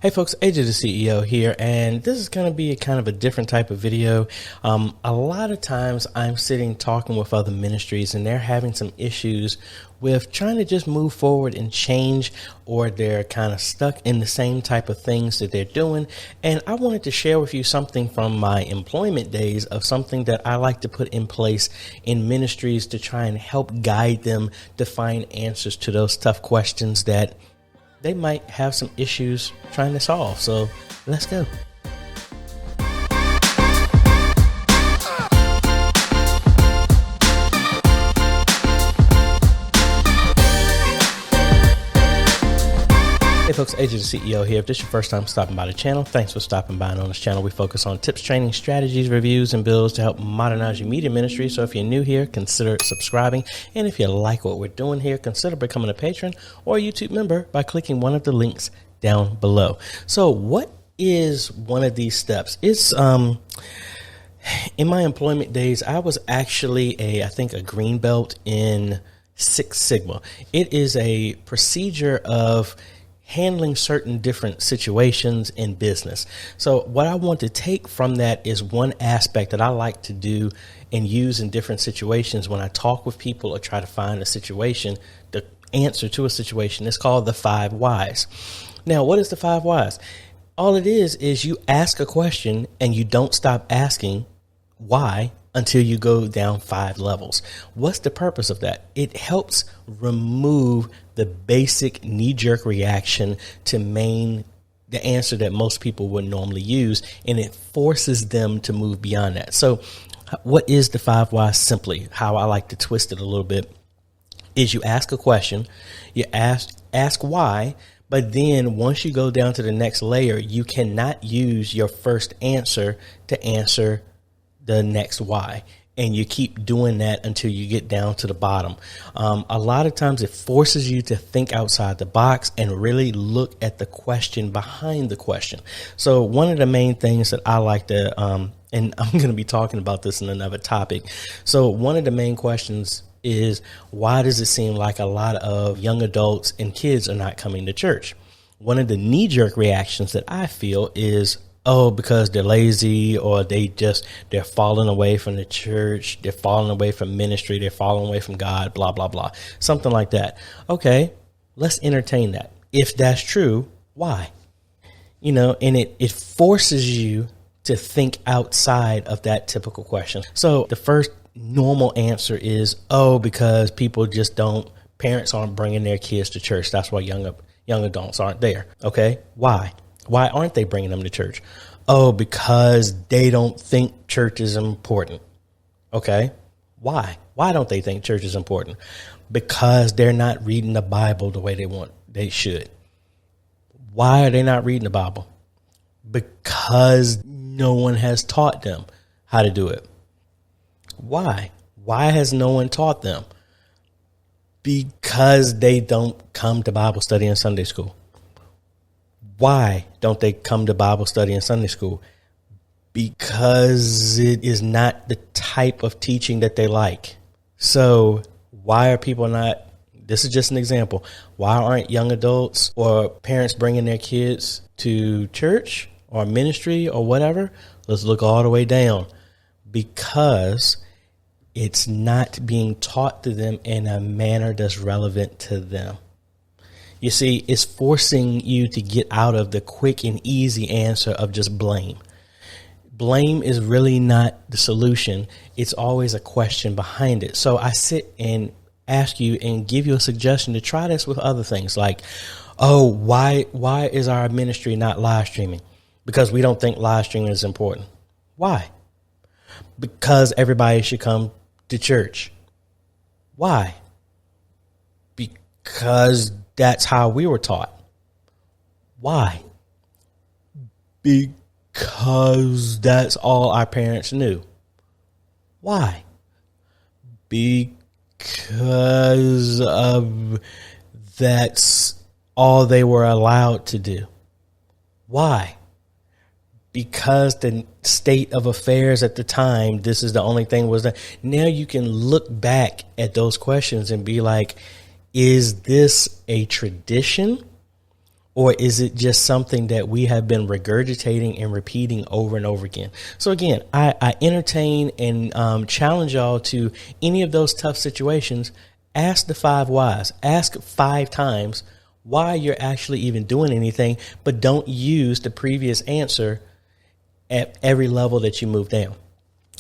Hey folks, AJ the CEO here, and this is going to be a kind of a different type of video. A lot of times I'm sitting talking with other ministries and they're having some issues with trying to just move forward and change, or they're kind of stuck in the same type of things that they're doing. And I wanted to share with you something from my employment days of something that I like to put in place in ministries to try and help guide them to find answers to those tough questions that they might have some issues trying to solve. So let's go. Hey folks, AJ the CEO here. If this is your first time stopping by the channel, thanks for stopping by. And on this channel, we focus on tips, training, strategies, reviews, and builds to help modernize your media ministry. So if you're new here, consider subscribing. And if you like what we're doing here, consider becoming a patron or a YouTube member by clicking one of the links down below. So what is one of these steps? It's in my employment days, I was actually I think a green belt in Six Sigma. It is a procedure of handling certain different situations in business. So what I want to take from that is one aspect that I like to do and use in different situations when I talk with people or try to find a situation, the answer to a situation. It's called the 5 whys. Now, what is the 5 whys? All it is you ask a question and you don't stop asking why until you go down 5 levels. What's the purpose of that? It helps remove the basic knee-jerk reaction to the answer that most people would normally use, and it forces them to move beyond that. So what is the 5 whys? Simply, how I like to twist it a little bit, is you ask a question, you ask why, but then once you go down to the next layer, you cannot use your first answer to answer the next why. And you keep doing that until you get down to the bottom. A lot of times it forces you to think outside the box and really look at the question behind the question. So one of the main things that I like to, and I'm going to be talking about this in another topic. So one of the main questions is, why does it seem like a lot of young adults and kids are not coming to church? One of the knee-jerk reactions that I feel is, oh, because they're lazy, or they're falling away from the church, they're falling away from ministry, they're falling away from God, blah, blah, blah, something like that. Okay, let's entertain that. If that's true, why? And it forces you to think outside of that typical question. So the first normal answer is, oh, because parents aren't bringing their kids to church. That's why young adults aren't there. Okay, why? Why aren't they bringing them to church? Oh, because they don't think church is important. Okay. Why? Why don't they think church is important? Because they're not reading the Bible the way they should. Why are they not reading the Bible? Because no one has taught them how to do it. Why? Why has no one taught them? Because they don't come to Bible study and Sunday school. Why don't they come to Bible study and Sunday school? Because it is not the type of teaching that they like. So why are people not? This is just an example. Why aren't young adults or parents bringing their kids to church or ministry or whatever? Let's look all the way down. Because it's not being taught to them in a manner that's relevant to them. You see, it's forcing you to get out of the quick and easy answer of just blame. Blame is really not the solution. It's always a question behind it. So I sit and ask you and give you a suggestion to try this with other things like, oh, why is our ministry not live streaming? Because we don't think live streaming is important. Why? Because everybody should come to church. Why? Because that's how we were taught. Why? Because that's all our parents knew. Why? Because that's all they were allowed to do. Why? Because the state of affairs at the time, this is the only thing was that. Now you can look back at those questions and be like, is this a tradition Or is it just something that we have been regurgitating and repeating over and over again? So again, I entertain and challenge y'all to any of those tough situations. Ask the 5 whys. Ask 5 times why you're actually even doing anything, but don't use the previous answer at every level that you move down.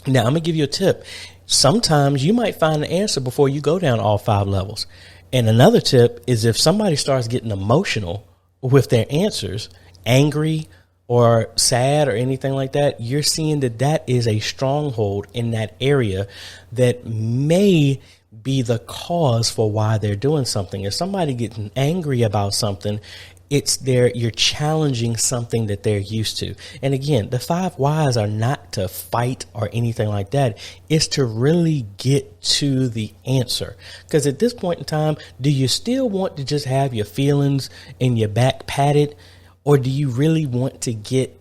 Now, I'm going to give you a tip. Sometimes you might find the answer before you go down all 5 levels. And another tip is if somebody starts getting emotional with their answers, angry or sad or anything like that, you're seeing that that is a stronghold in that area that may be the cause for why they're doing something. If somebody getting angry about something, you're challenging something that they're used to. And again, the 5 whys are not to fight or anything like that. It's to really get to the answer. Because at this point in time, do you still want to just have your feelings and your back patted, or do you really want to get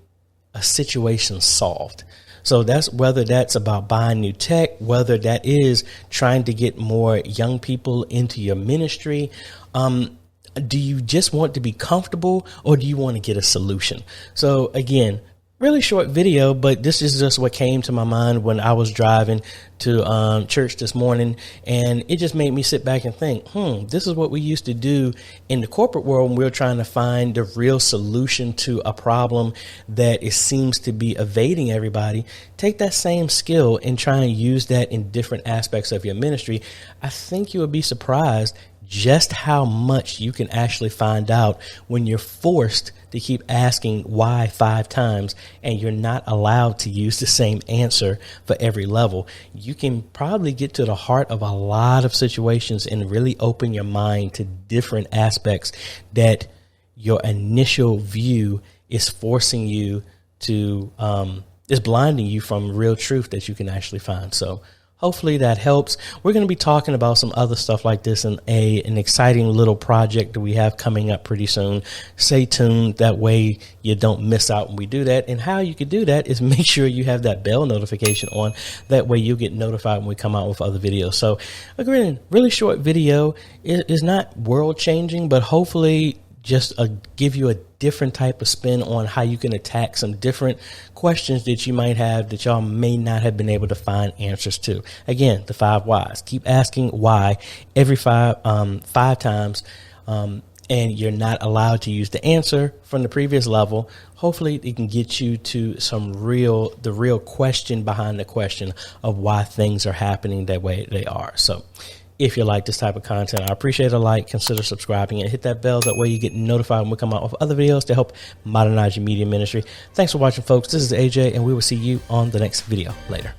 a situation solved? So that's whether that's about buying new tech, whether that is trying to get more young people into your ministry. Do you just want to be comfortable, or do you want to get a solution? So again, really short video, but this is just what came to my mind when I was driving to church this morning, and it just made me sit back and think, this is what we used to do in the corporate world when we were trying to find the real solution to a problem that it seems to be evading everybody. Take that same skill and try and use that in different aspects of your ministry. I think you would be surprised just how much you can actually find out when you're forced to keep asking why 5 times and you're not allowed to use the same answer for every level. You can probably get to the heart of a lot of situations and really open your mind to different aspects that your initial view is forcing you to, is blinding you from real truth that you can actually find. So hopefully that helps. We're going to be talking about some other stuff like this in an exciting little project that we have coming up pretty soon. Stay tuned. That way you don't miss out when we do that. And how you could do that is make sure you have that bell notification on. That way you'll get notified when we come out with other videos. So again, really short video. It is not world changing, but hopefully just give you a different type of spin on how you can attack some different questions that you might have that y'all may not have been able to find answers to. Again, the 5 whys. Keep asking why every 5 times, and you're not allowed to use the answer from the previous level. Hopefully it can get you to the real question behind the question of why things are happening that way they are. So if you like this type of content, I appreciate a like, consider subscribing, and hit that bell. That way you get notified when we come out with other videos to help modernize your media ministry. Thanks for watching, folks. This is AJ, and we will see you on the next video. Later.